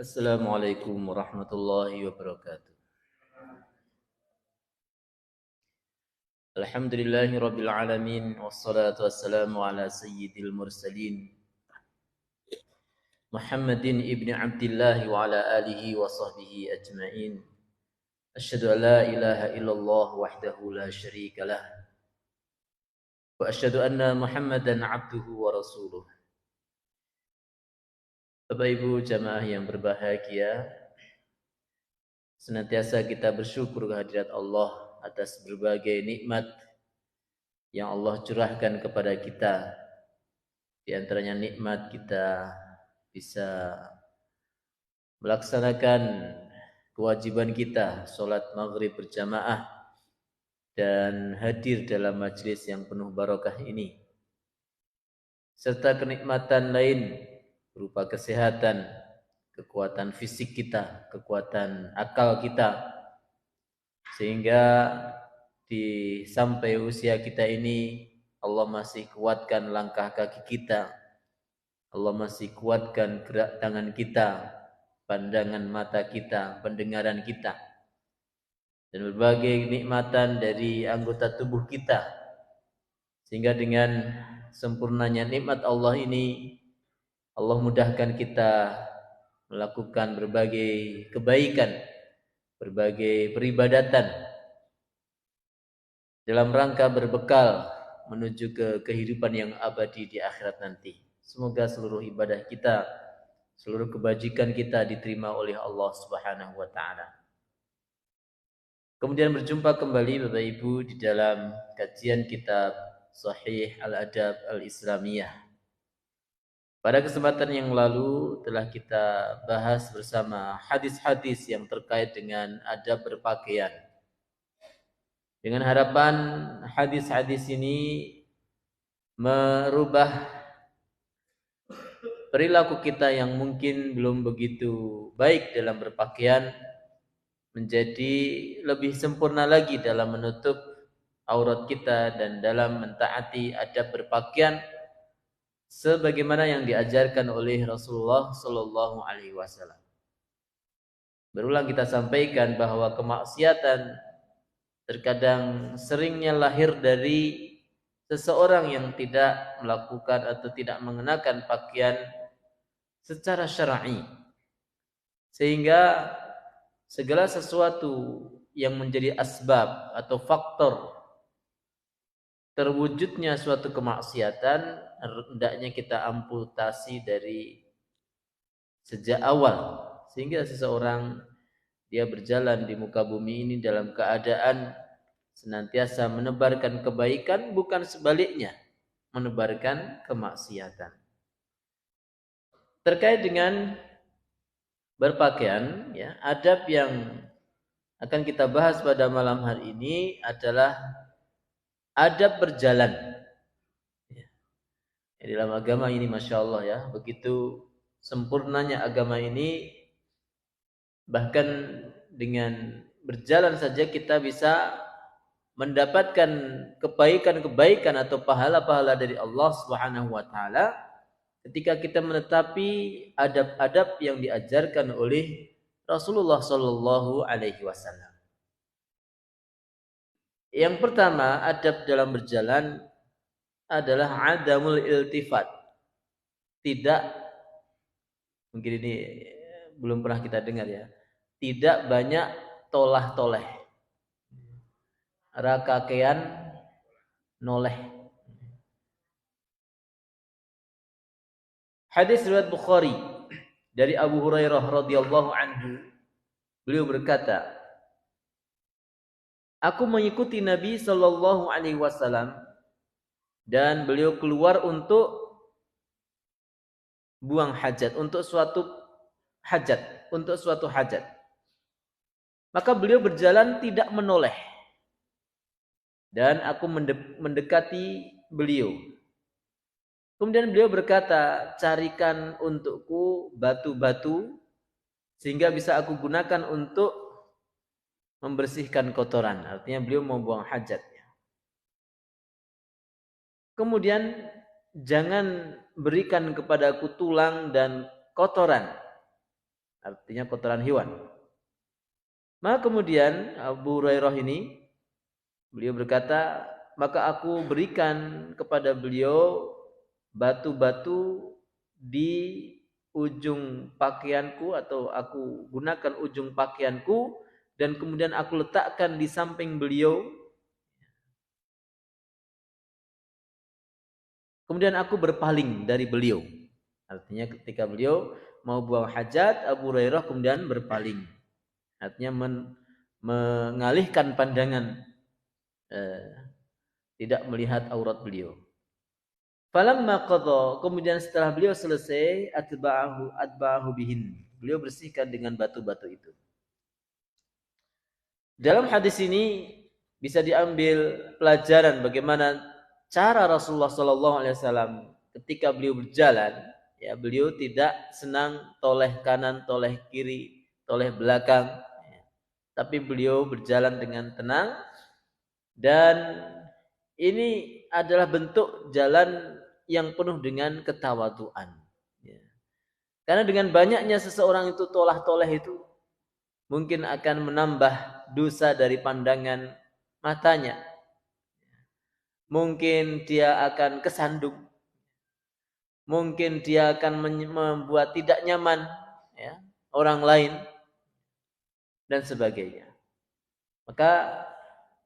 Assalamualaikum warahmatullahi wabarakatuh. Alhamdulillahi rabbil alamin wassalatu wassalamu ala sayyidil mursalin Muhammadin ibni Abdullah wa ala alihi wa sahbihi ajma'in. Asyhadu an la ilaha illallah wahdahu la syarika lah wa asyhadu anna Muhammadan abduhu wa rasuluh. Bapak Ibu jamaah yang berbahagia, senantiasa kita bersyukur kehadirat Allah atas berbagai nikmat yang Allah curahkan kepada kita. Di antaranya nikmat kita bisa melaksanakan kewajiban kita, sholat maghrib berjamaah dan hadir dalam majlis yang penuh barakah ini. Serta kenikmatan lain berupa kesehatan, kekuatan fisik kita, kekuatan akal kita. Sehingga di sampai usia kita ini Allah masih kuatkan langkah kaki kita. Allah masih kuatkan gerak tangan kita, pandangan mata kita, pendengaran kita, dan berbagai nikmatan dari anggota tubuh kita. Sehingga dengan sempurnanya nikmat Allah ini, Allah mudahkan kita melakukan berbagai kebaikan, berbagai peribadatan dalam rangka berbekal menuju ke kehidupan yang abadi di akhirat nanti. Semoga seluruh ibadah kita, seluruh kebajikan kita diterima oleh Allah Subhanahu wa taala. Kemudian berjumpa kembali Bapak Ibu di dalam kajian kitab Sahih Al-Adab Al-Islamiyah. Pada kesempatan yang lalu telah kita bahas bersama hadis-hadis yang terkait dengan adab berpakaian. Dengan harapan hadis-hadis ini merubah perilaku kita yang mungkin belum begitu baik dalam berpakaian menjadi lebih sempurna lagi dalam menutup aurat kita dan dalam mentaati adab berpakaian sebagaimana yang diajarkan oleh Rasulullah sallallahu alaihi wasallam. Berulang kita sampaikan bahwa kemaksiatan terkadang seringnya lahir dari seseorang yang tidak melakukan atau tidak mengenakan pakaian secara syar'i, sehingga segala sesuatu yang menjadi asbab atau faktor terwujudnya suatu kemaksiatan hendaknya kita amputasi dari sejak awal, sehingga seseorang dia berjalan di muka bumi ini dalam keadaan senantiasa menebarkan kebaikan, bukan sebaliknya menebarkan kemaksiatan. Terkait dengan berpakaian, ya, adab yang akan kita bahas pada malam hari ini adalah adab berjalan. Ya, dalam agama ini Masya Allah ya, begitu sempurnanya agama ini, bahkan dengan berjalan saja kita bisa mendapatkan kebaikan-kebaikan atau pahala-pahala dari Allah Subhanahu wa taala ketika kita menetapi adab-adab yang diajarkan oleh Rasulullah sallallahu alaihi wasallam. Yang pertama, adab dalam berjalan adalah adamul iltifat. Tidak, mungkin ini belum pernah kita dengar ya. Tidak banyak tolah-toleh. Rakakean noleh. Hadis riwayat Bukhari dari Abu Hurairah radhiyallahu anhu, beliau berkata, aku mengikuti Nabi sallallahu alaihi wasallam dan beliau keluar untuk buang hajat, untuk suatu hajat. Maka beliau berjalan tidak menoleh. Dan aku mendekati beliau. Kemudian beliau berkata, carikan untukku batu-batu sehingga bisa aku gunakan untuk membersihkan kotoran. Artinya beliau mau buang hajatnya. Kemudian jangan berikan kepadaku tulang dan kotoran. artinya kotoran hewan. Maka kemudian Abu Hurairah ini, beliau berkata, maka aku berikan kepada beliau batu-batu di ujung pakaianku, atau aku gunakan ujung pakaianku, dan kemudian aku letakkan di samping beliau. Kemudian aku berpaling dari beliau. Artinya ketika beliau mau buang hajat, Abu Hurairah kemudian berpaling. Artinya mengalihkan pandangan, tidak melihat aurat beliau. Falamma qadha, kemudian setelah beliau selesai, atba'ahu bihin. Beliau bersihkan dengan batu-batu itu. Dalam hadis ini bisa diambil pelajaran bagaimana cara Rasulullah SAW ketika beliau berjalan. Ya, beliau tidak senang toleh kanan, toleh kiri, toleh belakang. Ya, tapi beliau berjalan dengan tenang, dan ini adalah bentuk jalan yang penuh dengan ketawaduan. Ya. Karena dengan banyaknya seseorang itu tolah-toleh itu mungkin akan menambah dosa dari pandangan matanya. Mungkin dia akan kesandung. Mungkin dia akan membuat tidak nyaman, ya, orang lain dan sebagainya. Maka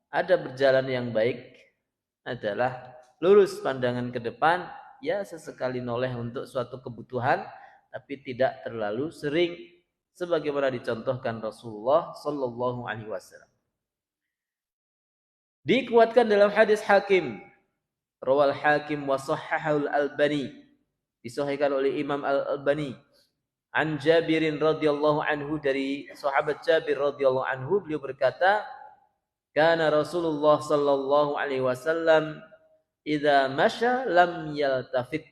ada berjalan yang baik adalah lurus pandangan ke depan, ya sesekali noleh untuk suatu kebutuhan, tapi tidak terlalu sering, sebagaimana dicontohkan Rasulullah sallallahu alaihi wasallam. Dikuatkan dalam hadis Hakim, rawal Hakim wa sahhahahu al-Albani, disahihkan oleh Imam Al-Albani, an Jabirin radhiyallahu anhu, dari sahabat Jabir radhiyallahu anhu, beliau berkata, kana Rasulullah sallallahu alaihi wasallam idza masya lam yaltafit.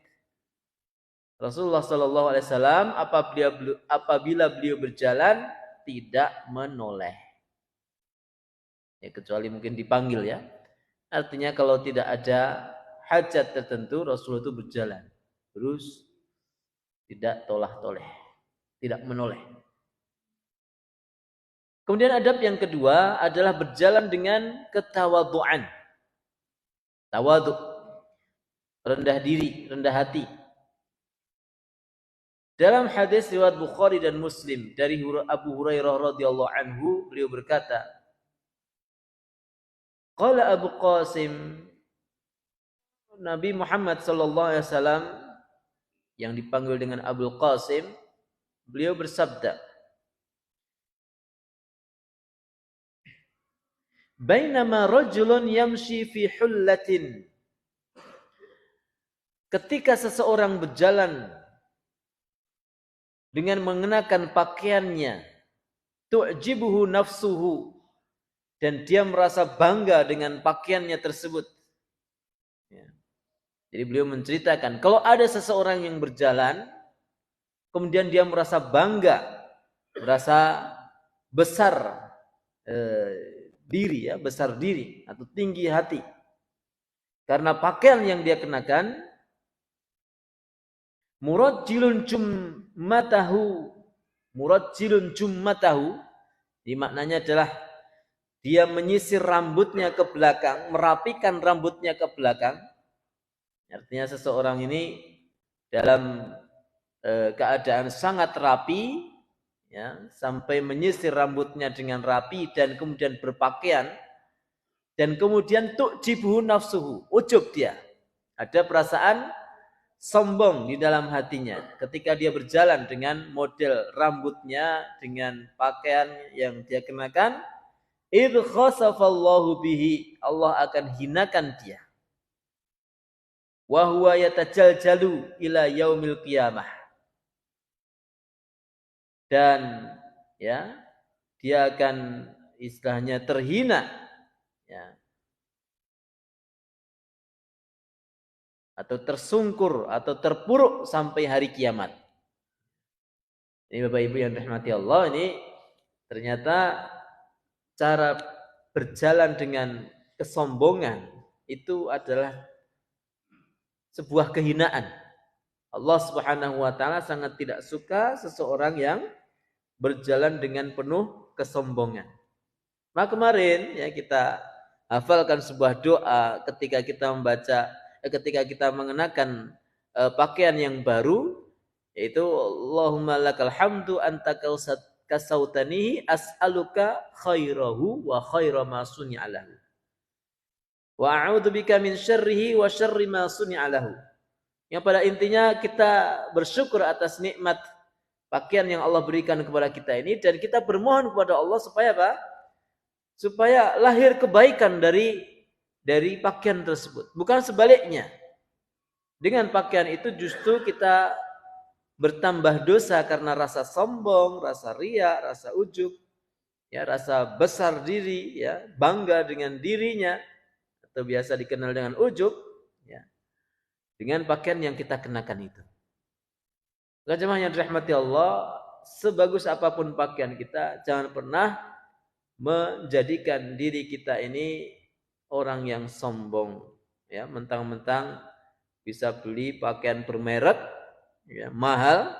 Rasulullah sallallahu alaihi wasallam apabila beliau berjalan tidak menoleh. Ya, kecuali mungkin dipanggil, ya. Artinya kalau tidak ada hajat tertentu, Rasulullah itu berjalan terus, tidak tolah-toleh, tidak menoleh. Kemudian adab yang kedua adalah berjalan dengan ketawaduan. Tawadhu, rendah diri, rendah hati. Dalam hadis riwayat Bukhari dan Muslim dari Abu Hurairah radhiyallahu anhu, beliau berkata, qala Abu Qasim, Nabi Muhammad sallallahu alaihi wasallam yang dipanggil dengan Abu Qasim, beliau bersabda, bainama rajulun yamshi fi hullatin, ketika seseorang berjalan dengan mengenakan pakaiannya, tu'jibuhu nafsuhu, dan dia merasa bangga dengan pakaiannya tersebut. Ya. Jadi beliau menceritakan, kalau ada seseorang yang berjalan, kemudian dia merasa bangga, merasa besar diri, ya, besar diri atau tinggi hati, karena pakaian yang dia kenakan, murajjilun jummatahu, maknanya adalah dia menyisir rambutnya ke belakang, merapikan rambutnya ke belakang. Artinya seseorang ini dalam keadaan sangat rapi, ya, sampai menyisir rambutnya dengan rapi dan kemudian berpakaian, dan kemudian tu'jibuhu nafsuhu, ujub dia, ada perasaan sombong di dalam hatinya ketika dia berjalan dengan model rambutnya, dengan pakaian yang dia kenakan. Idh khasafallahu bihi, Allah akan hinakan dia. Wa huwa yatajaljalu ila yaumil qiyamah, dan ya dia akan istilahnya terhina, ya, atau tersungkur atau terpuruk sampai hari kiamat. Ini Bapak Ibu yang dirahmati Allah, ini ternyata cara berjalan dengan kesombongan itu adalah sebuah kehinaan. Allah Subhanahu wa taala sangat tidak suka seseorang yang berjalan dengan penuh kesombongan. Nah kemarin ya kita hafalkan sebuah doa ketika kita ketika kita mengenakan pakaian yang baru, yaitu Allahumma lakal hamdu anta kasautanihi as'aluka khairahu wa khaira ma suni'alahu wa a'udzubika min syarrihi wa syarri ma suni'alahu. Yang pada intinya kita bersyukur atas nikmat pakaian yang Allah berikan kepada kita ini, dan kita bermohon kepada Allah supaya apa? Supaya lahir kebaikan dari pakaian tersebut. Bukan sebaliknya. Dengan pakaian itu justru kita bertambah dosa karena rasa sombong, rasa riya, rasa ujub, ya, rasa besar diri, ya, bangga dengan dirinya, atau biasa dikenal dengan ujub, ya, dengan pakaian yang kita kenakan itu. Jemaah yang dirahmati Allah, sebagus apapun pakaian kita, jangan pernah menjadikan diri kita ini orang yang sombong, ya, mentang-mentang bisa beli pakaian bermerek, ya, mahal.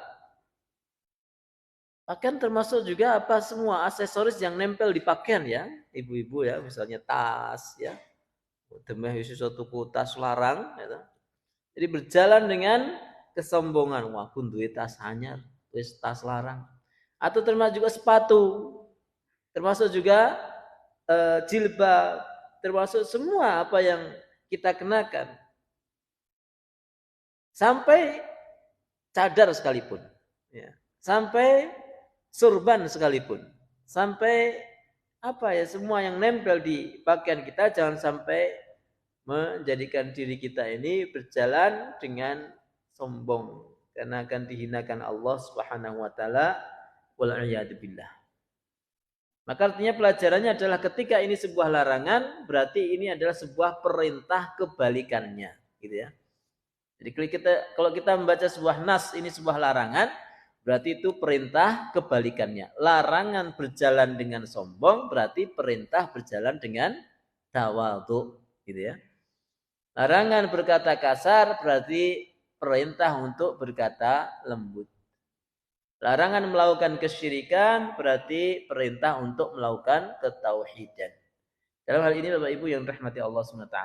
Pakaian termasuk juga apa semua aksesoris yang nempel di pakaian, ya, ibu-ibu, ya, misalnya tas, ya, demeh suatu tas larang, ya. Jadi berjalan dengan kesombongan, wah pun duit tas anyar, wis tas larang. Atau termasuk juga sepatu, termasuk juga jilbab, termasuk semua apa yang kita kenakan. Sampai cadar sekalipun, ya. Sampai surban sekalipun, sampai apa ya, semua yang nempel di pakaian kita jangan sampai menjadikan diri kita ini berjalan dengan sombong, karena akan dihinakan Allah Subhanahu wa taala, wal a'yadu billah. Maka artinya pelajarannya adalah ketika ini sebuah larangan, berarti ini adalah sebuah perintah kebalikannya, gitu ya. Jadi kalau kita membaca sebuah nas ini sebuah larangan, berarti itu perintah kebalikannya. Larangan berjalan dengan sombong berarti perintah berjalan dengan tawadhu, gitu ya. Larangan berkata kasar berarti perintah untuk berkata lembut. Larangan melakukan kesyirikan berarti perintah untuk melakukan ketauhidan. Dalam hal ini Bapak Ibu yang dirahmati Allah SWT,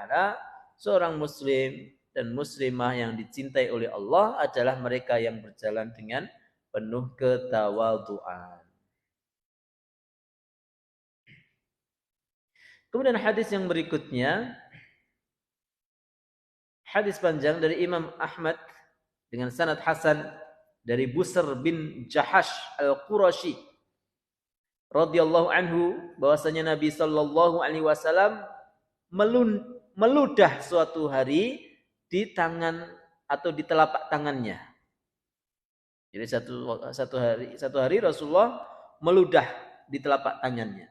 seorang muslim dan muslimah yang dicintai oleh Allah adalah mereka yang berjalan dengan penuh ketawadhuan. Kemudian hadis yang berikutnya, hadis panjang dari Imam Ahmad dengan sanad hasan dari Busr bin Jahash al-Qurashi radhiyallahu anhu, bahwasanya Nabi sallallahu alaihi wasallam meludah suatu hari di tangan atau di telapak tangannya. Jadi satu hari Rasulullah meludah di telapak tangannya.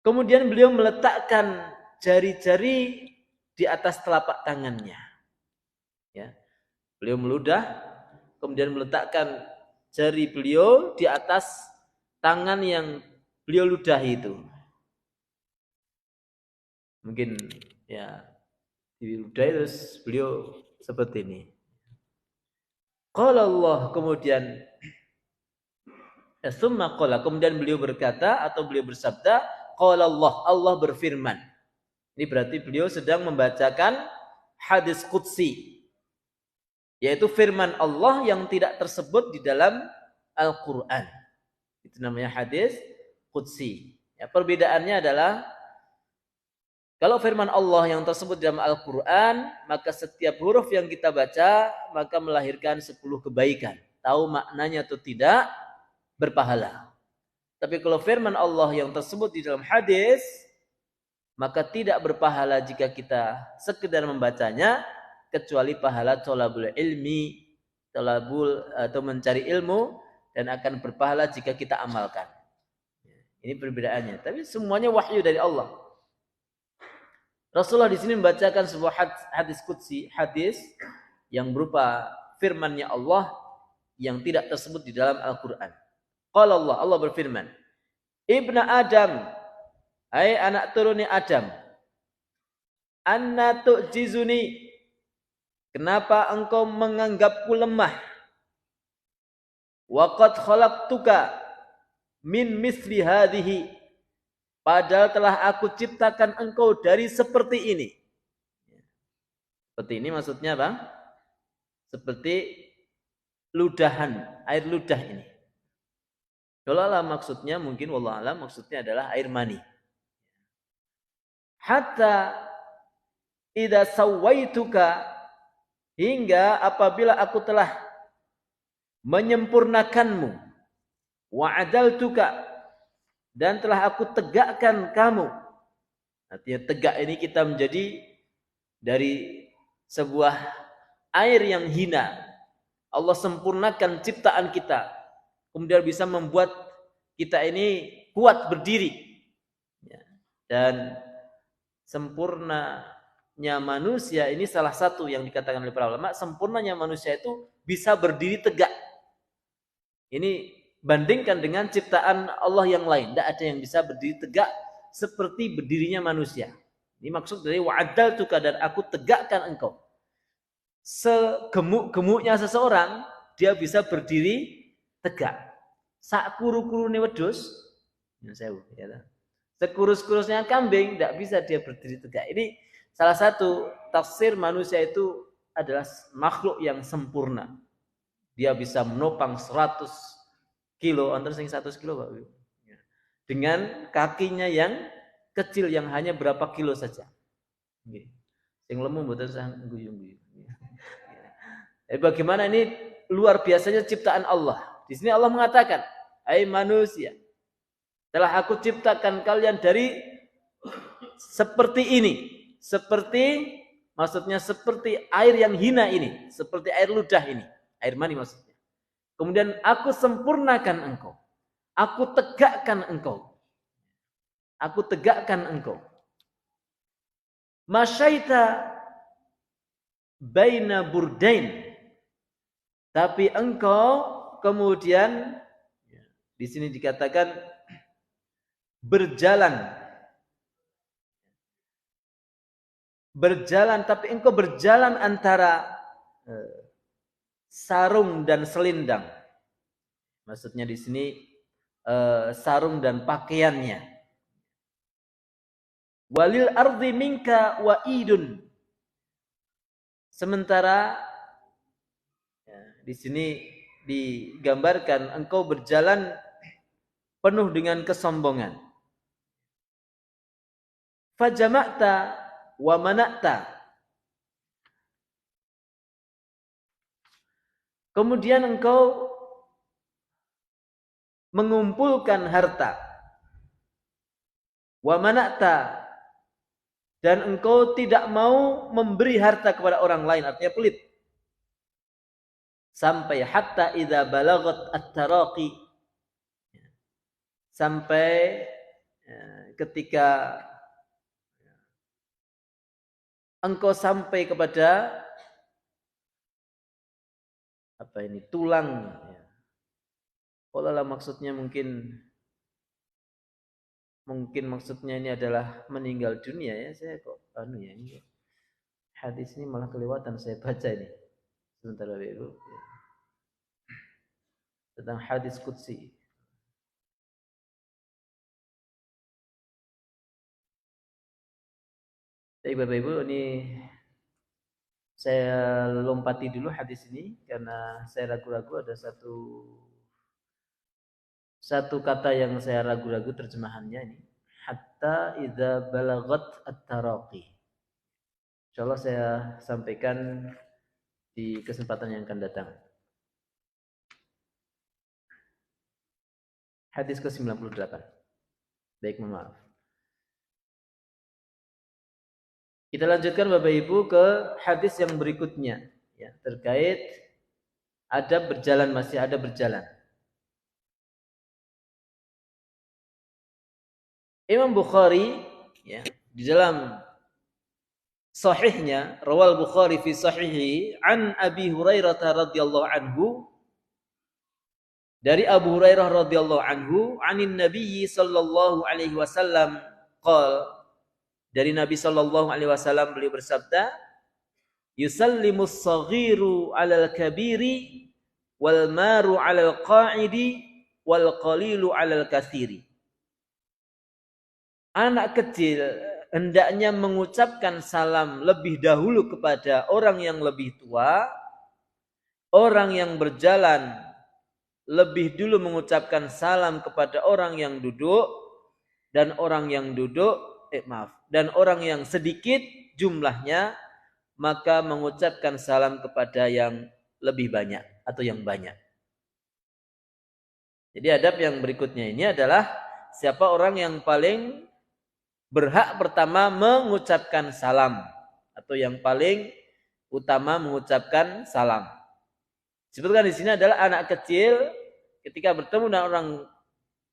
Kemudian beliau meletakkan jari-jari di atas telapak tangannya. Ya. Beliau meludah, kemudian meletakkan jari beliau di atas tangan yang beliau ludahi itu. Mungkin ya diludahi terus beliau seperti ini. Qala Allah, kemudian summa qala, kemudian beliau berkata atau beliau bersabda, qala Allah, Allah berfirman. Ini berarti beliau sedang membacakan hadis qudsi, yaitu firman Allah yang tidak tersebut di dalam Al-Quran. Itu namanya hadis qudsi. Ya, perbedaannya adalah kalau firman Allah yang tersebut dalam Al-Quran, maka setiap huruf yang kita baca maka melahirkan 10 kebaikan. Tahu maknanya atau tidak, berpahala. Tapi kalau firman Allah yang tersebut di dalam hadis, maka tidak berpahala jika kita sekedar membacanya, kecuali pahala thalabul ilmi, atau mencari ilmu, dan akan berpahala jika kita amalkan. Ini perbedaannya. Tapi semuanya wahyu dari Allah. Rasulullah di sini membacakan sebuah hadis qudsi, hadis yang berupa firman-Nya Allah yang tidak tersebut di dalam Al-Quran. Qala Allah, Allah berfirman, Ibnu Adam, hai anak turunnya Adam, anna tu'jizuni, kenapa engkau menganggapku lemah? Wa qad khalaqtuka, min misli hadhihi, padahal telah aku ciptakan engkau dari seperti ini. Seperti ini maksudnya apa? Seperti ludahan, air ludah ini. Kalau Allah maksudnya mungkin wallahu alam maksudnya adalah air mani. Hatta idza sawaituka, hingga apabila aku telah menyempurnakanmu, wa adaltuka, dan telah aku tegakkan kamu. Artinya tegak ini kita menjadi dari sebuah air yang hina. Allah sempurnakan ciptaan kita, kemudian bisa membuat kita ini kuat berdiri. Dan sempurnanya manusia ini salah satu yang dikatakan oleh para ulama, sempurnanya manusia itu bisa berdiri tegak. Ini bandingkan dengan ciptaan Allah yang lain, tidak ada yang bisa berdiri tegak seperti berdirinya manusia. Ini maksud dari wa'adaltuka, dan aku tegakkan engkau. Segemuk-gemuknya seseorang, dia bisa berdiri tegak. Sak kuru-kurune wedhus, sekurus-kurusnya kambing, tidak bisa dia berdiri tegak. Ini salah satu tafsir manusia itu adalah makhluk yang sempurna. Dia bisa menopang 100 kilo, antar sing 100 kilo Pak. Dengan kakinya yang kecil yang hanya berapa kilo saja. Sing lemu mboten sah guyung-guyung. Bagaimana ini luar biasanya ciptaan Allah. Di sini Allah mengatakan, "Hai manusia, telah aku ciptakan kalian dari seperti ini." Seperti maksudnya seperti air yang hina ini, seperti air ludah ini, air mani maksudnya. Kemudian aku sempurnakan engkau. Aku tegakkan engkau. Aku tegakkan engkau. Masyaita baina burdain. Tapi engkau kemudian di sini dikatakan berjalan, tapi engkau berjalan antara sarung dan selendang. Maksudnya di sini sarung dan pakaiannya. Walil ardi minka wa idun. Sementara di sini digambarkan engkau berjalan penuh dengan kesombongan. Fajama'ta wa mana'ta. Kemudian engkau mengumpulkan harta. Wa mana'ta, dan engkau tidak mau memberi harta kepada orang lain, artinya pelit. Sampai hatta idza balagat at-taraqi, sampai ketika engkau sampai kepada apa ini, tulang. Kalau maksudnya mungkin maksudnya ini adalah meninggal dunia ya. Saya kok ini hadis ini malah kelewatan saya baca ini sebentar Ibu. Tentang hadis qudsi. Baik Bapak Ibu, ini saya lompati dulu hadis ini karena saya ragu-ragu ada satu kata yang saya ragu-ragu terjemahannya ini. Hatta idza balagat at-taraqi. Insyaallah saya sampaikan di kesempatan yang akan datang. Hadis ke-98. Baik, mohon maaf. Kita lanjutkan Bapak Ibu ke hadis yang berikutnya ya, terkait adab berjalan, masih ada berjalan. Imam Bukhari ya, di dalam sahihnya, rawal Bukhari fi sahihi an Abi Hurairah radhiyallahu anhu, dari Abu Hurairah radhiyallahu anhu, anin Nabi sallallahu alaihi wasallam qala, dari Nabi sallallahu alaihi wasallam beliau bersabda, yusallimus saghiru 'alal kabiri wal maru 'alal qa'idi wal qalilu 'alal katsiri. Anak kecil hendaknya mengucapkan salam lebih dahulu kepada orang yang lebih tua, orang yang berjalan lebih dulu mengucapkan salam kepada orang yang duduk, dan orang yang dan orang yang sedikit jumlahnya maka mengucapkan salam kepada yang lebih banyak atau yang banyak. Jadi adab yang berikutnya ini adalah siapa orang yang paling berhak pertama mengucapkan salam atau yang paling utama mengucapkan salam. Disebutkan di sini adalah anak kecil ketika bertemu dengan orang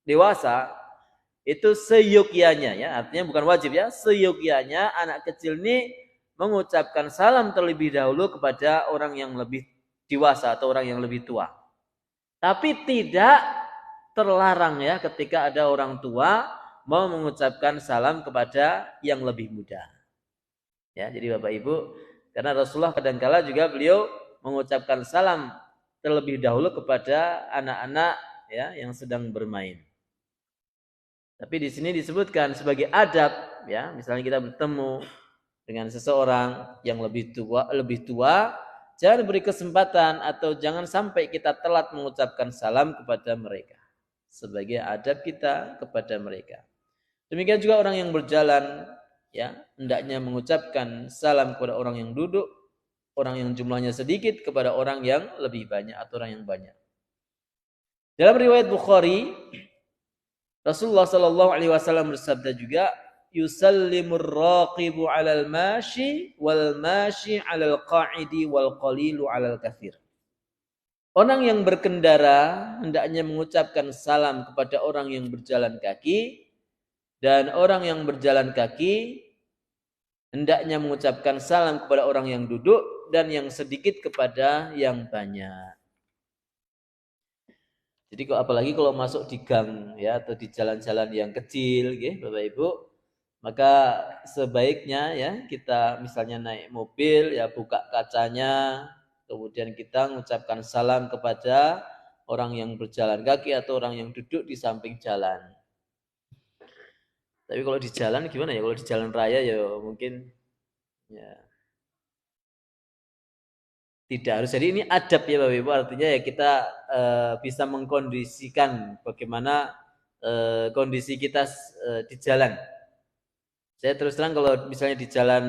dewasa itu seyogyanya, ya, artinya bukan wajib, ya, seyogyanya anak kecil ini mengucapkan salam terlebih dahulu kepada orang yang lebih dewasa atau orang yang lebih tua. Tapi tidak terlarang, ya, ketika ada orang tua mau mengucapkan salam kepada yang lebih muda. Ya, jadi Bapak Ibu, karena Rasulullah kadangkala juga beliau mengucapkan salam terlebih dahulu kepada anak-anak, ya, yang sedang bermain. Tapi di sini disebutkan sebagai adab, ya, misalnya kita bertemu dengan seseorang yang lebih tua, jangan beri kesempatan atau jangan sampai kita telat mengucapkan salam kepada mereka sebagai adab kita kepada mereka. Demikian juga orang yang berjalan, ya, hendaknya mengucapkan salam kepada orang yang duduk, orang yang jumlahnya sedikit kepada orang yang lebih banyak atau orang yang banyak. Dalam riwayat Bukhari, Rasulullah sallallahu alaihi wasallam bersabda juga, yusallimur raqibu 'alal mashi wal mashi 'alal qa'idi wal qalilu 'alal katsir. Orang yang berkendara hendaknya mengucapkan salam kepada orang yang berjalan kaki, dan orang yang berjalan kaki hendaknya mengucapkan salam kepada orang yang duduk, dan yang sedikit kepada yang banyak. Jadi apalagi kalau masuk di gang, ya, atau di jalan-jalan yang kecil, ya, Bapak Ibu, maka sebaiknya, ya, kita misalnya naik mobil, ya, buka kacanya, kemudian kita mengucapkan salam kepada orang yang berjalan kaki atau orang yang duduk di samping jalan. Tapi kalau di jalan gimana, ya? Kalau di jalan raya ya mungkin, ya, tidak harus. Jadi ini adab, ya Bapak Ibu, artinya ya kita bisa mengkondisikan bagaimana kondisi kita di jalan. Saya terus terang kalau misalnya di jalan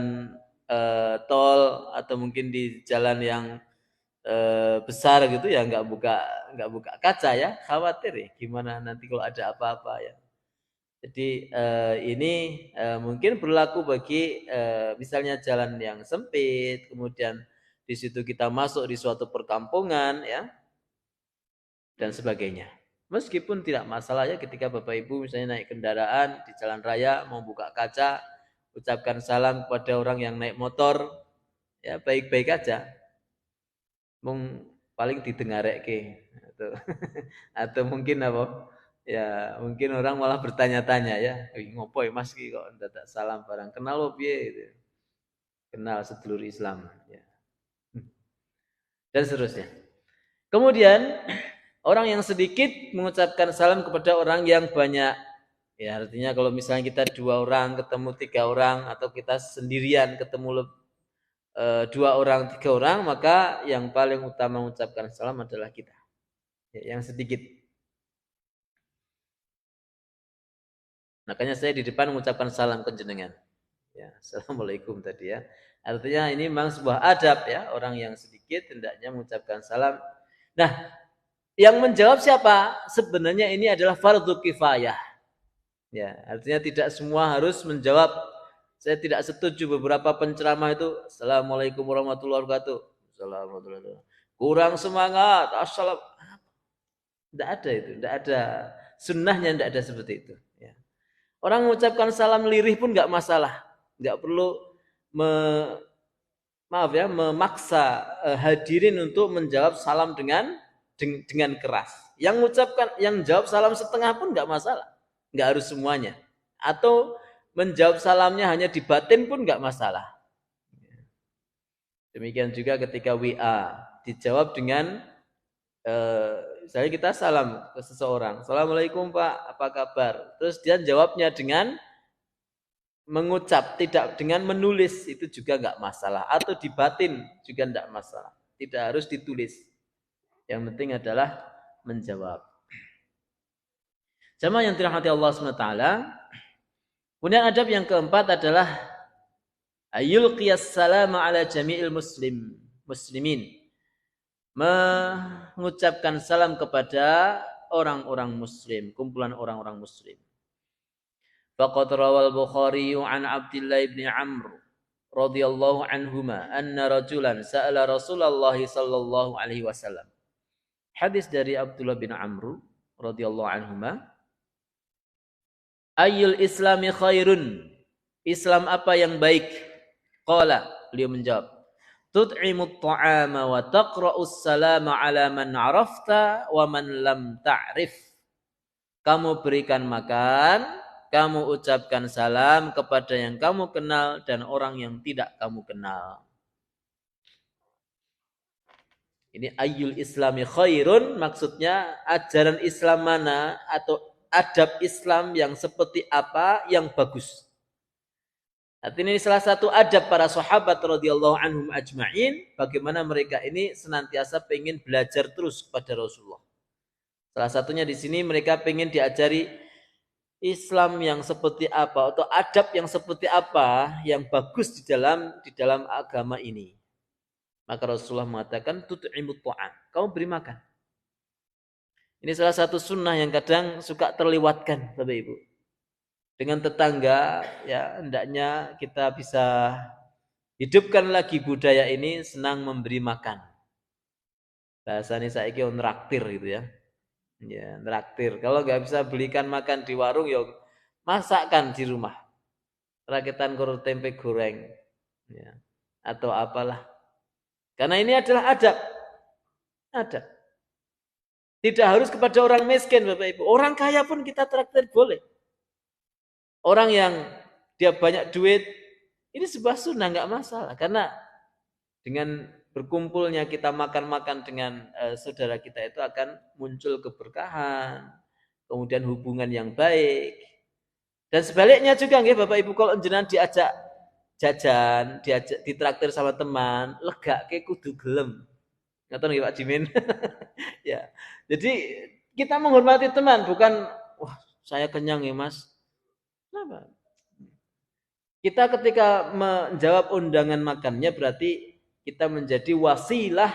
tol atau mungkin di jalan yang besar gitu, ya nggak buka kaca, ya, khawatir, ya, gimana nanti kalau ada apa-apa, ya. Jadi ini mungkin berlaku bagi misalnya jalan yang sempit, kemudian di situ kita masuk di suatu perkampungan, ya, dan sebagainya. Meskipun tidak masalah, ya, ketika Bapak Ibu misalnya naik kendaraan di jalan raya mau buka kaca, ucapkan salam kepada orang yang naik motor, ya, baik-baik aja. Paling didengareke atau mungkin apa? Ya, mungkin orang malah bertanya-tanya, ya, ngopo Mas ki kok ndadak salam barang, kenal lo piye gitu. Kenal sedulur Islam, ya. Dan seterusnya. Kemudian orang yang sedikit mengucapkan salam kepada orang yang banyak. Ya, artinya kalau misalnya kita 2 orang ketemu 3 orang, atau kita sendirian ketemu 2 orang 3 orang, maka yang paling utama mengucapkan salam adalah kita, ya, yang sedikit. Makanya saya di depan mengucapkan salam ke jenengan. Ya, assalamualaikum tadi, ya. Artinya ini memang sebuah adab, ya, orang yang sedikit hendaknya mengucapkan salam. Nah, yang menjawab siapa? Sebenarnya ini adalah fardu kifayah. Ya, artinya tidak semua harus menjawab. Saya tidak setuju beberapa penceramah itu assalamualaikum warahmatullahi wabarakatuh. Assalamualaikum. Kurang semangat. Assalam. Tidak ada itu, tidak ada sunnahnya, tidak ada seperti itu. Ya. Orang mengucapkan salam lirih pun nggak masalah, nggak perlu memaksa hadirin untuk menjawab salam dengan keras. Yang jawab salam setengah pun nggak masalah, nggak harus semuanya. Atau menjawab salamnya hanya di batin pun nggak masalah. Demikian juga ketika WA dijawab dengan Misalnya kita salam ke seseorang, Assalamualaikum Pak, apa kabar? Terus dia jawabnya dengan mengucap, tidak dengan menulis, itu juga nggak masalah. Atau dibatin juga nggak masalah. Tidak harus ditulis. Yang penting adalah menjawab. Jamaah yang dirahmati Allah SWT. Kemudian adab yang keempat adalah ayul qiyas salam ala jami'il muslimin. Mengucapkan salam kepada orang-orang muslim, kumpulan orang-orang muslim. Faqad rawal Bukhari an Abdullah bin Amr radhiyallahu anhuma anna rajulan sa'ala Rasulullah sallallahu alaihi wasallam. Hadis dari Abdullah bin Amr radhiyallahu anhuma, ayyul islami khairun, Islam apa yang baik? Qala, beliau menjawab, tut'imut ta'ama wa taqra'us salama ala man 'arafta wa man lam ta'rif. Kamu berikan makan, kamu ucapkan salam kepada yang kamu kenal dan orang yang tidak kamu kenal. Ini ayyul islami khairun, maksudnya ajaran Islam mana atau adab Islam yang seperti apa yang bagus. Artinya ini salah satu adab para sahabat radhiyallahu anhum ajma'in, bagaimana mereka ini senantiasa pengen belajar terus kepada Rasulullah. Salah satunya di sini mereka pengen diajari Islam yang seperti apa atau adab yang seperti apa yang bagus di dalam agama ini. Maka Rasulullah mengatakan tut'imut ta'am, kamu beri makan. Ini salah satu sunnah yang kadang suka terlewatkan Bapak Ibu. Dengan tetangga, ya hendaknya kita bisa hidupkan lagi budaya ini, senang memberi makan. Bahasanya saiki nraktir gitu ya. Ya, nraktir. Kalau nggak bisa belikan makan di warung, ya masakkan di rumah. Rakitan karo tempe goreng. Ya. Atau apalah. Karena ini adalah adab. Adab. Tidak harus kepada orang miskin Bapak Ibu. Orang kaya pun kita traktir boleh. Orang yang dia banyak duit, ini sebuah sunnah, nggak masalah. Karena dengan berkumpulnya kita makan-makan dengan saudara kita itu akan muncul keberkahan, kemudian hubungan yang baik. Dan sebaliknya juga nggih Bapak Ibu, kalau jenengan diajak jajan, diajak ditraktir sama teman, lega ke kudu gelem. Ngoten nggih Pak Jimin. Ya. Jadi kita menghormati teman, bukan wah saya kenyang ya Mas. Kenapa? Kita ketika menjawab undangan makannya berarti kita menjadi wasilah,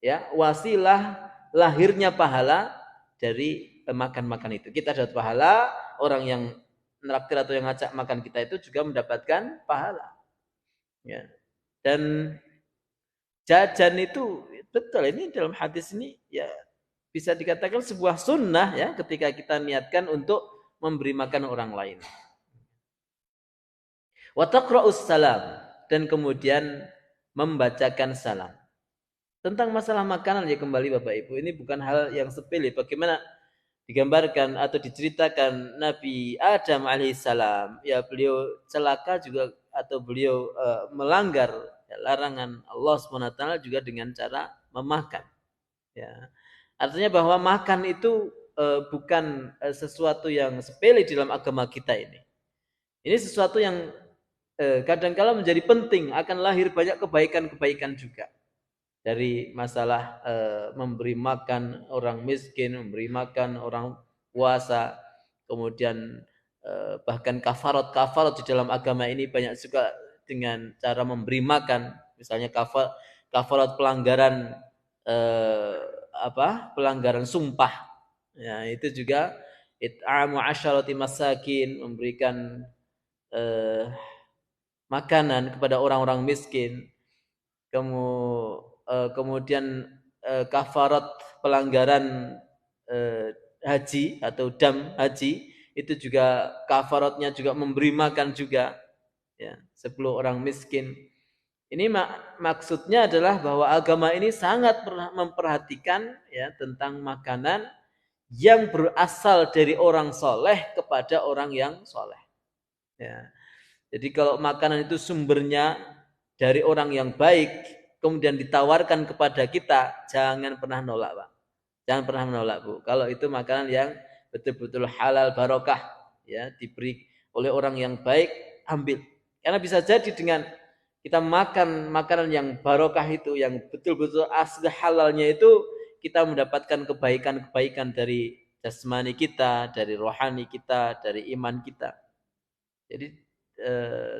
ya, wasilah lahirnya pahala dari makan-makan itu. Kita dapat pahala, orang yang menraktir atau yang ngajak makan kita itu juga mendapatkan pahala. Ya. Dan jajan itu betul, ini dalam hadis ini ya bisa dikatakan sebuah sunnah ya ketika kita niatkan untuk memberi makan orang lain. Wa taqra'us salam, dan kemudian membacakan salam. Tentang masalah makanan ya kembali Bapak Ibu, ini bukan hal yang sepele. Bagaimana digambarkan atau diceritakan Nabi Adam alaihissalam, ya beliau celaka juga atau beliau melanggar ya, larangan Allah SWT juga dengan cara memakan. Ya. Artinya bahwa makan itu bukan sesuatu yang sepele di dalam agama kita ini. Ini sesuatu yang kadang-kala menjadi penting, akan lahir banyak kebaikan-kebaikan juga. Dari masalah memberi makan orang miskin, memberi makan orang puasa, kemudian bahkan kafarat di dalam agama ini banyak juga dengan cara memberi makan, misalnya kafarat pelanggaran pelanggaran sumpah, ya itu juga it'amu asyarati masakin, memberikan makanan kepada orang-orang miskin. Kemudian kafarat pelanggaran haji atau dam haji, itu juga kafaratnya juga memberi makan juga ya 10 orang miskin. Ini maksudnya adalah bahwa agama ini sangat memperhatikan ya tentang makanan yang berasal dari orang soleh kepada orang yang soleh. Ya. Jadi kalau makanan itu sumbernya dari orang yang baik, kemudian ditawarkan kepada kita, jangan pernah nolak, Pak. Jangan pernah menolak, Bu. Kalau itu makanan yang betul-betul halal barokah, ya, diberi oleh orang yang baik, ambil. Karena bisa jadi dengan kita makan makanan yang barokah itu, yang betul-betul asli halalnya itu, kita mendapatkan kebaikan-kebaikan dari jasmani kita, dari rohani kita, dari iman kita. Jadi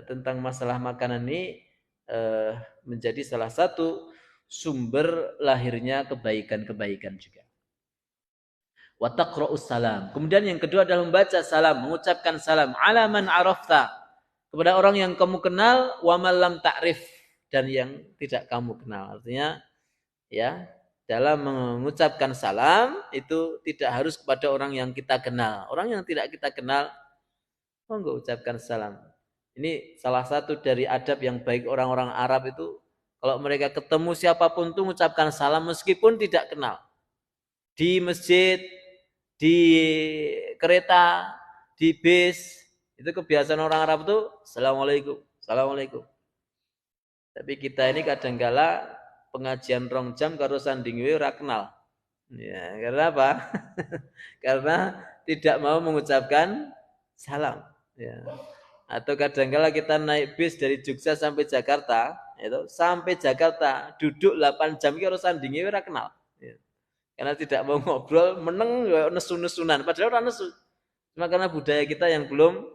tentang masalah makanan ini menjadi salah satu sumber lahirnya kebaikan-kebaikan juga. Wa taqra'us salam. Kemudian yang kedua adalah membaca salam, mengucapkan salam ala man arafta, kepada orang yang kamu kenal, wa man lam ta'rif, dan yang tidak kamu kenal. Artinya ya, dalam mengucapkan salam itu tidak harus kepada orang yang kita kenal. Orang yang tidak kita kenal, monggo ucapkan salam. Ini salah satu dari adab yang baik orang-orang Arab itu, kalau mereka ketemu siapapun tuh mengucapkan salam meskipun tidak kenal. Di masjid, di kereta, di bis, itu kebiasaan orang Arab tuh assalamualaikum, assalamualaikum. Tapi kita ini kadangkala pengajian 2 jam karo sanding we ora kenal. Ya, karena apa? Karena tidak mau mengucapkan salam. Ya. Atau kadangkala kita naik bis dari Jogja sampai Jakarta, itu sampai Jakarta duduk 8 jam karo sanding we ora kenal. Ya. Karena tidak mau ngobrol, meneng nesu-nesunan, padahal ora nesu. Cuma karena budaya kita yang belum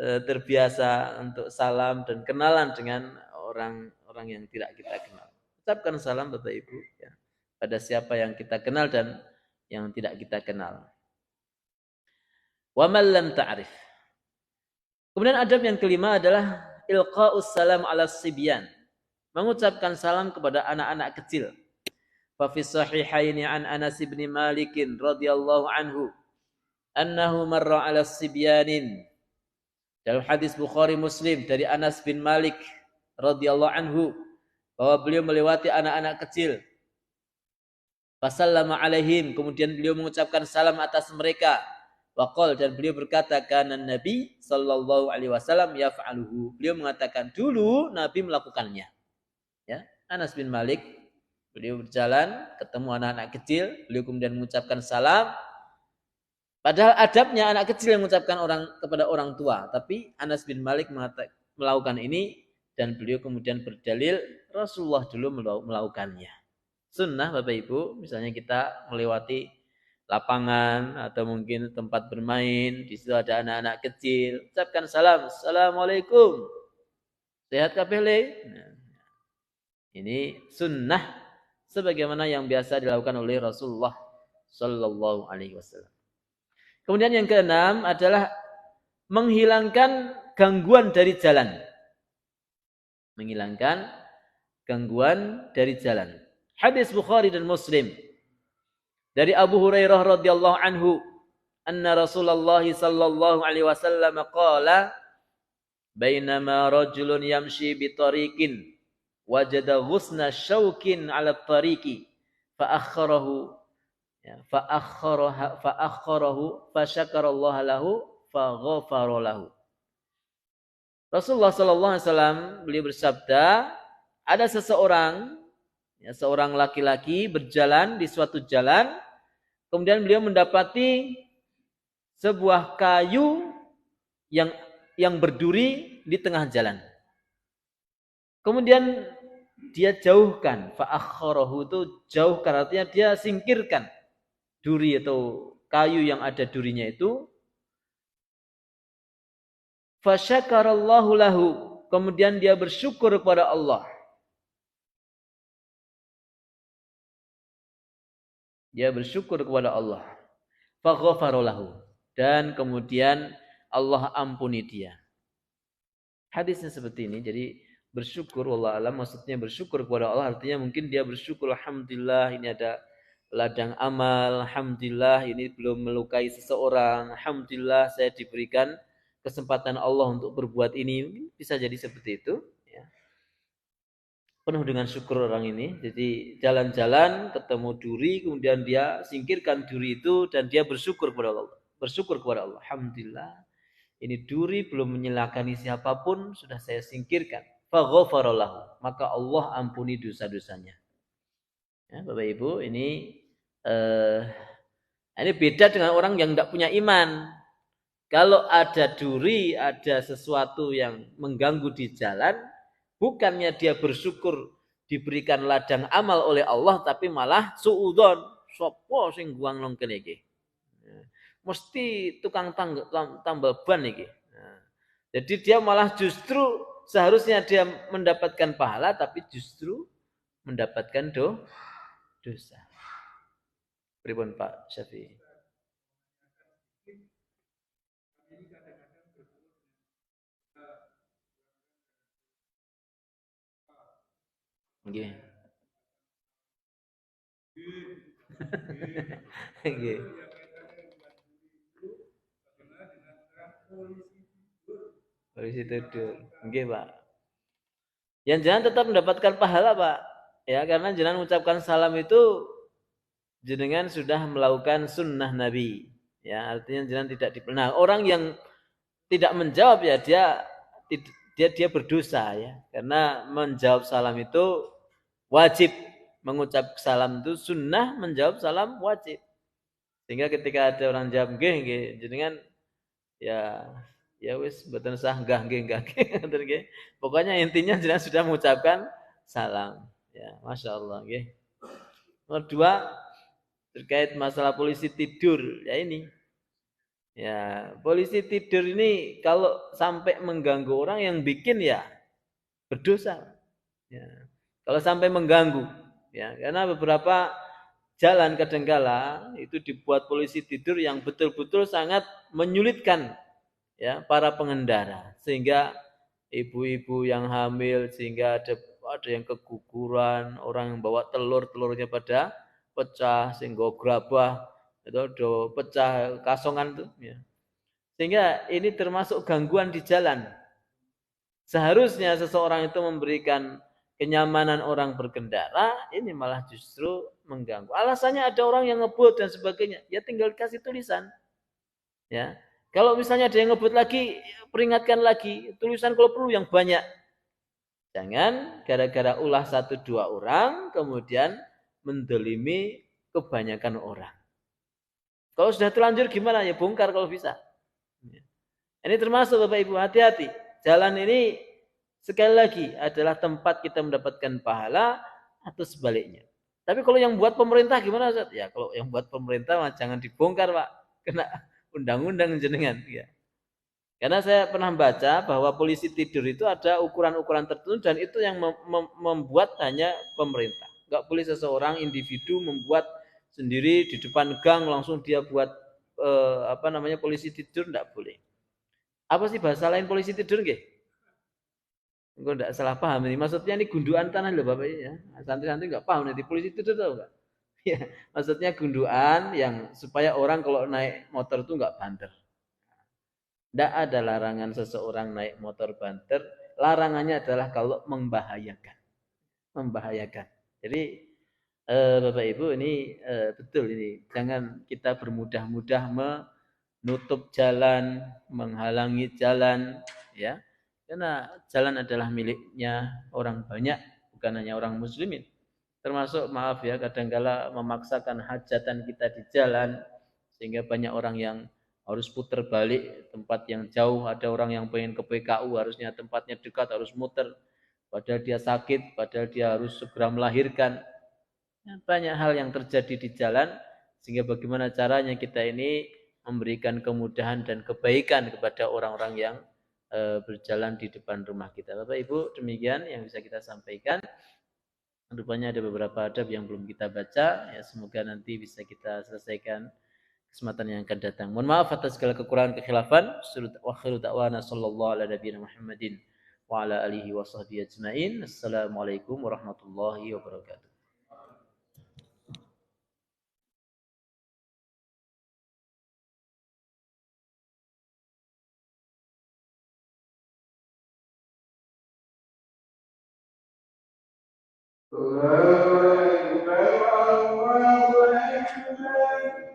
terbiasa untuk salam dan kenalan dengan orang yang tidak kita kenal. Ucapkan salam Bapak Ibu ya, pada siapa yang kita kenal dan yang tidak kita kenal. Wa man lam ta'rif. Kemudian adab yang kelima adalah ilqa'us salam ala sibyan. Mengucapkan salam kepada anak-anak kecil. Fa fi sahihaini an Anas bin Malik radhiyallahu anhu annahu marra ala sibyanin. Dalam hadis Bukhari Muslim dari Anas bin Malik radhiyallahu anhu bahwa beliau melewati anak-anak kecil. Fasallama alaihim, kemudian beliau mengucapkan salam atas mereka. Waqal, dan beliau berkata, kana Nabi sallallahu alaihi wasallam yaf'aluhu. Beliau mengatakan dulu Nabi melakukannya. Ya, Anas bin Malik, beliau berjalan ketemu anak-anak kecil, beliau kemudian mengucapkan salam. Padahal adabnya anak kecil yang mengucapkan kepada orang tua, tapi Anas bin Malik melakukan ini dan beliau kemudian berdalil Rasulullah dulu melakukannya. Sunnah Bapak Ibu, misalnya kita melewati lapangan atau mungkin tempat bermain, di situ ada anak-anak kecil, ucapkan salam, assalamualaikum, sehat kabeh le. Nah, ini sunnah sebagaimana yang biasa dilakukan oleh Rasulullah sallallahu alaihi wasallam. Kemudian yang keenam adalah menghilangkan gangguan dari jalan. Menghilangkan gangguan dari jalan. Hadis Bukhari dan Muslim dari Abu Hurairah radhiyallahu anhu, anna Rasulullah sallallahu alaihi wasallam qala, bainama rajulun yamshi bi tariqin wajada ghusna syaukin 'ala at-tariqi fa akhkharahu fa akhkharahu fa syakarallaha lahu fa ghafara lahu. Rasulullah sallallahu alaihi wasallam beliau bersabda, ada seseorang, ya, seorang laki-laki berjalan di suatu jalan, kemudian beliau mendapati sebuah kayu yang berduri di tengah jalan. Kemudian dia jauhkan, fa akhkharahu, itu jauhkan, artinya dia singkirkan duri atau kayu yang ada durinya itu. Fa syakarallahu lahu, kemudian dia bersyukur kepada Allah. Dia bersyukur kepada Allah. Fa ghafara lahu, dan kemudian Allah ampuni dia. Hadisnya seperti ini. Jadi bersyukur, wallahu alam, maksudnya bersyukur kepada Allah artinya mungkin dia bersyukur, alhamdulillah ini ada ladang amal, alhamdulillah ini belum melukai seseorang, alhamdulillah saya diberikan kesempatan Allah untuk berbuat ini. Bisa jadi seperti itu ya. Penuh dengan syukur orang ini. Jadi jalan-jalan ketemu duri, kemudian dia singkirkan duri itu dan dia bersyukur kepada Allah. Bersyukur kepada Allah, alhamdulillah ini duri belum menyelakani siapapun, sudah saya singkirkan. Fa ghafara lahu, maka Allah ampuni dosa-dosanya. Ya, Bapak Ibu, ini eh, ini beda dengan orang yang tidak punya iman. Kalau ada duri, ada sesuatu yang mengganggu di jalan, bukannya dia bersyukur diberikan ladang amal oleh Allah, tapi malah suudon, sopo sing guang nong kene iki. Mesti tukang tambal ban iki. Nah, jadi dia malah justru seharusnya dia mendapatkan pahala, tapi justru mendapatkan dosa. Pripun Pak Syafi'i? Nggih. Nggih. Polisi tidur. Nggih, Pak. Yang jangan tetap mendapatkan pahala, Pak. Ya, karena jangan mengucapkan salam itu jenengan sudah melakukan sunnah Nabi. Ya, artinya jangan tidak dipernah. Orang yang tidak menjawab ya dia berdosa ya. Karena menjawab salam itu wajib. Mengucap salam itu sunnah, menjawab salam wajib. Sehingga ketika ada orang jawab nggih, jenengan ya wis mboten sah nggih. Pokoknya intinya jenengan sudah mengucapkan salam. Ya, Masya Allah nggih. Nomor dua terkait masalah polisi tidur ya ini. Ya, polisi tidur ini kalau sampai mengganggu orang yang bikin ya berdosa. Ya. Kalau sampai mengganggu ya, karena beberapa jalan kadangkala itu dibuat polisi tidur yang betul-betul sangat menyulitkan ya para pengendara sehingga ibu-ibu yang hamil sehingga ada yang keguguran, orang yang bawa telurnya pada pecah sehingga gerabah itu do pecah kasongan tuh ya. Sehingga ini termasuk gangguan di jalan. Seharusnya seseorang itu memberikan kenyamanan orang berkendara, ini malah justru mengganggu. Alasannya ada orang yang ngebut dan sebagainya, ya tinggal kasih tulisan. Ya, kalau misalnya ada yang ngebut lagi, peringatkan lagi, tulisan kalau perlu yang banyak. Jangan gara-gara ulah satu dua orang, kemudian mendolimi kebanyakan orang. Kalau sudah terlanjur gimana? Ya bongkar kalau bisa. Ini termasuk Bapak Ibu, hati-hati. Jalan ini sekali lagi adalah tempat kita mendapatkan pahala atau sebaliknya. Tapi kalau yang buat pemerintah gimana Ustaz? Ya kalau yang buat pemerintah jangan dibongkar Pak. Kena undang-undang jenengan. Ya. Karena saya pernah baca bahwa polisi tidur itu ada ukuran-ukuran tertentu dan itu yang membuat hanya pemerintah. Enggak boleh seseorang individu membuat sendiri di depan gang langsung dia buat polisi tidur enggak boleh. Apa sih bahasa lain polisi tidur nggih? Engko ndak salah paham ini. Maksudnya ini gundukan tanah loh Bapak ya. Santri-santri enggak paham nanti polisi tidur tahu enggak? Ya, maksudnya gundukan yang supaya orang kalau naik motor itu enggak banter. Tidak ada larangan seseorang naik motor banter. Larangannya adalah kalau membahayakan. Membahayakan. Jadi Bapak Ibu ini betul ini. Jangan kita bermudah-mudah menutup jalan, menghalangi jalan, ya. Karena jalan adalah miliknya orang banyak, bukan hanya orang muslimin. Termasuk maaf ya, kadangkala memaksakan hajatan kita di jalan sehingga banyak orang yang harus putar balik tempat yang jauh, ada orang yang pengen ke PKU harusnya tempatnya dekat harus muter padahal dia sakit, padahal dia harus segera melahirkan. Banyak hal yang terjadi di jalan sehingga bagaimana caranya kita ini memberikan kemudahan dan kebaikan kepada orang-orang yang berjalan di depan rumah kita. Bapak Ibu, demikian yang bisa kita sampaikan. Rupanya ada beberapa adab yang belum kita baca, ya semoga nanti bisa kita selesaikan kesempatan yang akan datang. Mohon maaf atas segala kekurangan kekhilafan. Wa akhiru da'wana sallallahu ala nabiyina Muhammadin wa ala alihi wa sahbihi ajmain. Assalamualaikum warahmatullahi wabarakatuh. الله أكبر الله أكبر